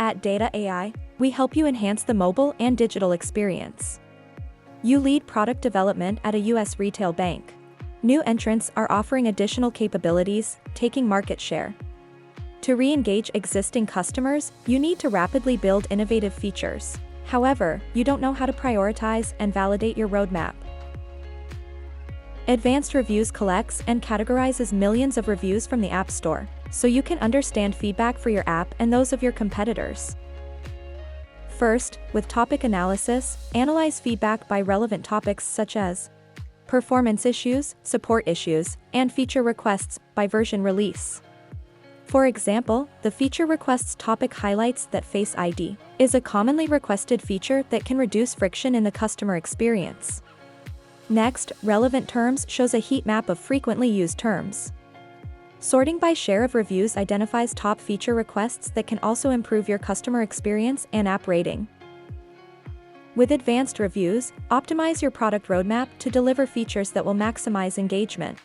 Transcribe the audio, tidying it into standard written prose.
At Data.ai, we help you enhance the mobile and digital experience. You lead product development at a US retail bank. New entrants are offering additional capabilities, taking market share. To re-engage existing customers, you need to rapidly build innovative features. However, you don't know how to prioritize and validate your roadmap. Advanced Reviews collects and categorizes millions of reviews from the App Store, so you can understand feedback for your app and those of your competitors. First, with topic analysis, analyze feedback by relevant topics such as performance issues, support issues, and feature requests by version release. For example, the feature requests topic highlights that Face ID is a commonly requested feature that can reduce friction in the customer experience. Next, relevant terms shows a heat map of frequently used terms. Sorting by share of reviews identifies top feature requests that can also improve your customer experience and app rating. With advanced reviews, optimize your product roadmap to deliver features that will maximize engagement.